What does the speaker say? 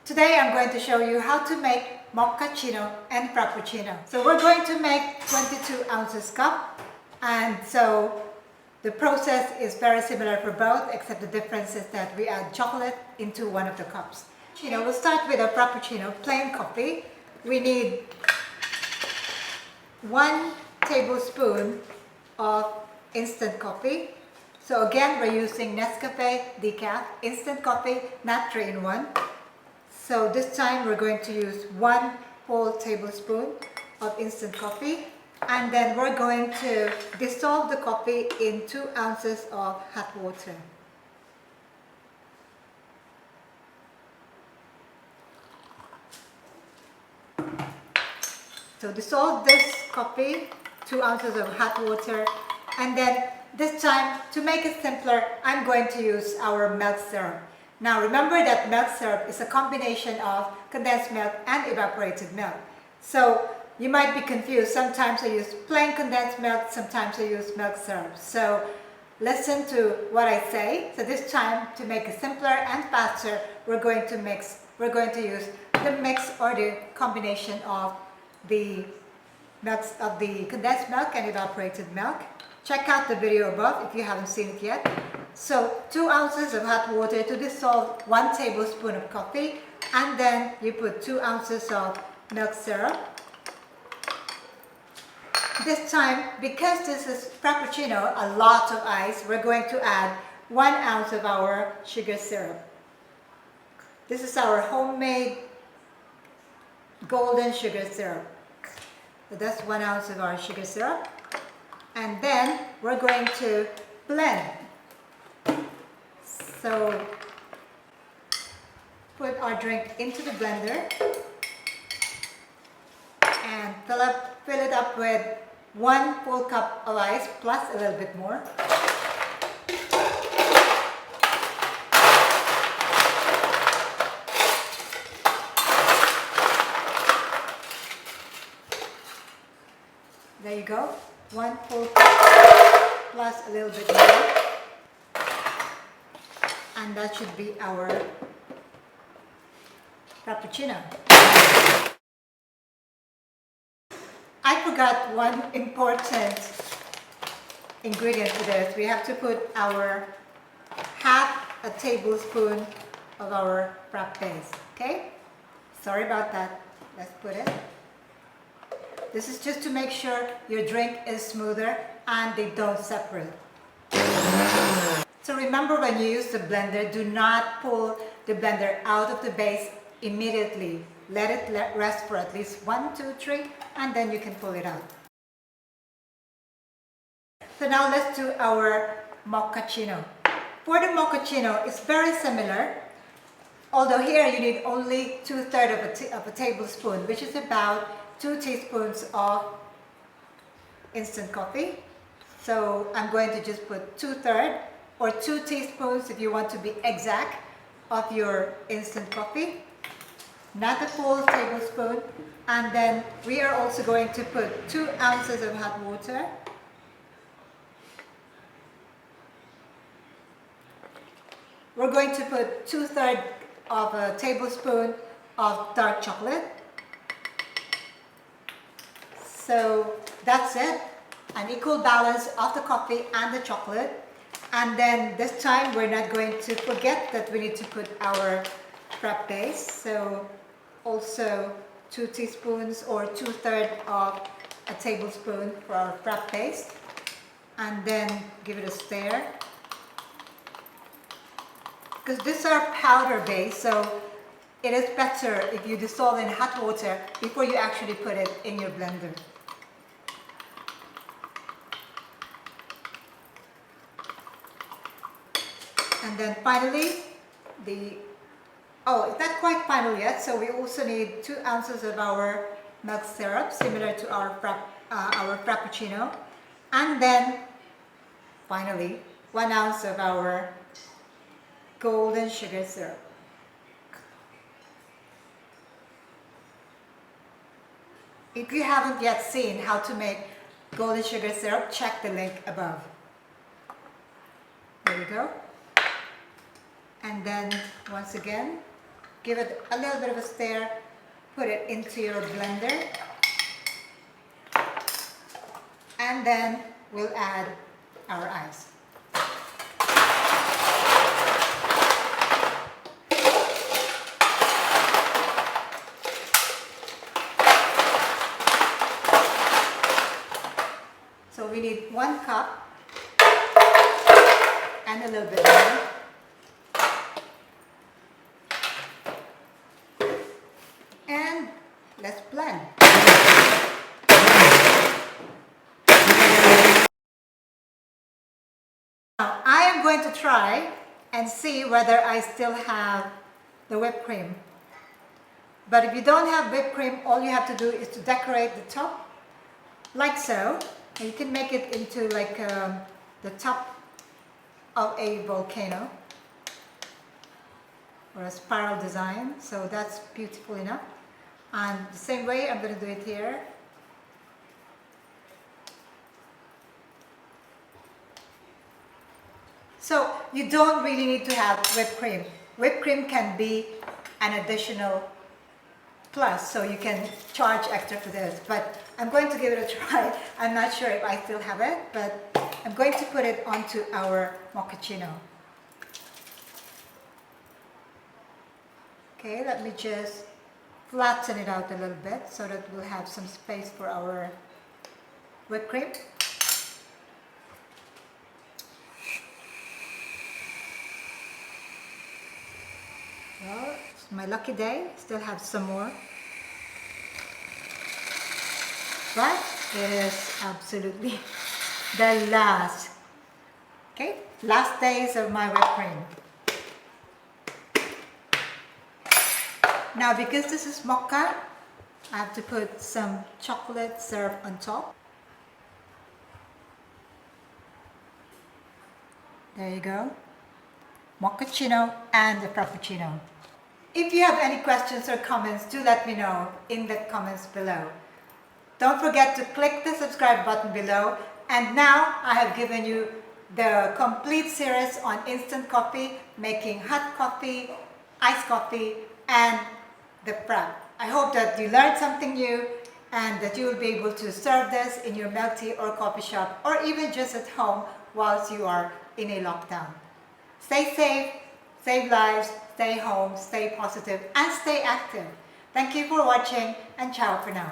Today I'm going to show you how to make mochaccino and frappuccino. So we're going to make 22 ounces cup, and so the process is very similar for both, except the difference is that we add chocolate into one of the cups. We'll start with a frappuccino, plain coffee. We need 1 tablespoon of instant coffee. So again, we're using Nescafe decaf, instant coffee, not 3-in-1. So this time we're going to use 1 whole tablespoon of instant coffee, and then we're going to dissolve the coffee in 2 ounces of hot water. So dissolve this coffee, 2 ounces of hot water, and then this time, to make it simpler, I'm going to use our milk syrup. Now remember that milk syrup is a combination of condensed milk and evaporated milk. So you might be confused. Sometimes I use plain condensed milk, sometimes I use milk syrup. So listen to what I say. So this time, to make it simpler and faster, we're going to use the mix or the combination of the condensed milk and evaporated milk. Check out the video above if you haven't seen it yet. So 2 ounces of hot water to dissolve 1 tablespoon of coffee, and then you put 2 ounces of milk syrup. This time, because this is frappuccino, a lot of ice, we're going to add 1 ounce of our sugar syrup. This is our homemade golden sugar syrup. So that's 1 ounce of our sugar syrup. And then we're going to blend. So put our drink into the blender and fill it up with 1 full cup of ice plus a little bit more. There you go. 1 full cup plus a little bit more. And that should be our frappuccino. I forgot one important ingredient to this. We have to put our half a tablespoon of our frappe base. Okay? Sorry about that. Let's put it. This is just to make sure your drink is smoother and they don't separate. So remember, when you use the blender, do not pull the blender out of the base immediately. Let it rest for at least 1, 2, 3, and then you can pull it out. So now let's do our mochaccino. For the mochaccino, it's very similar, although here you need only 2/3 of a tablespoon, which is about 2 teaspoons of instant coffee. So I'm going to just put 2/3 or 2 teaspoons if you want to be exact of your instant coffee, not a full tablespoon. And then we are also going to put 2 ounces of hot water. We're going to put 2/3 of a tablespoon of dark chocolate. So that's it, an equal balance of the coffee and the chocolate. And then this time we're not going to forget that we need to put our frappe base. So also 2 teaspoons or 2/3 of a tablespoon for our frappe base. And then give it a stir. Because this is our powder base, so it is better if you dissolve in hot water before you actually put it in your blender. And then finally, it's not quite final yet, so we also need 2 ounces of our milk syrup, similar to our frappuccino. And then finally, 1 ounce of our golden sugar syrup. If you haven't yet seen how to make golden sugar syrup, check the link above. There you go. And then once again, give it a little bit of a stir, put it into your blender, and then we'll add our ice. So we need 1 cup and a little bit more. And let's blend. Now I am going to try and see whether I still have the whipped cream. But if you don't have whipped cream, all you have to do is to decorate the top like so. And you can make it into like the top of a volcano or a spiral design. So that's beautiful enough. And the same way I'm going to do it here. So you don't really need to have whipped cream. Whipped cream can be an additional plus, so you can charge extra for this, but I'm going to give it a try. I'm not sure if I still have it, but I'm going to put it onto our mochaccino. Okay, let me just flatten it out a little bit so that we'll have some space for our whipped cream. Well, it's my lucky day, still have some more. But it is absolutely the last days of my whipped cream. Now because this is mocha, I have to put some chocolate syrup on top. There you go. Mochaccino and the Frappuccino. If you have any questions or comments, do let me know in the comments below. Don't forget to click the subscribe button below. And now I have given you the complete series on instant coffee, making hot coffee, iced coffee, and the Frappe. I hope that you learned something new and that you will be able to serve this in your milk tea or coffee shop, or even just at home whilst you are in a lockdown. Stay safe, save lives, stay home, stay positive, and stay active. Thank you for watching, and ciao for now.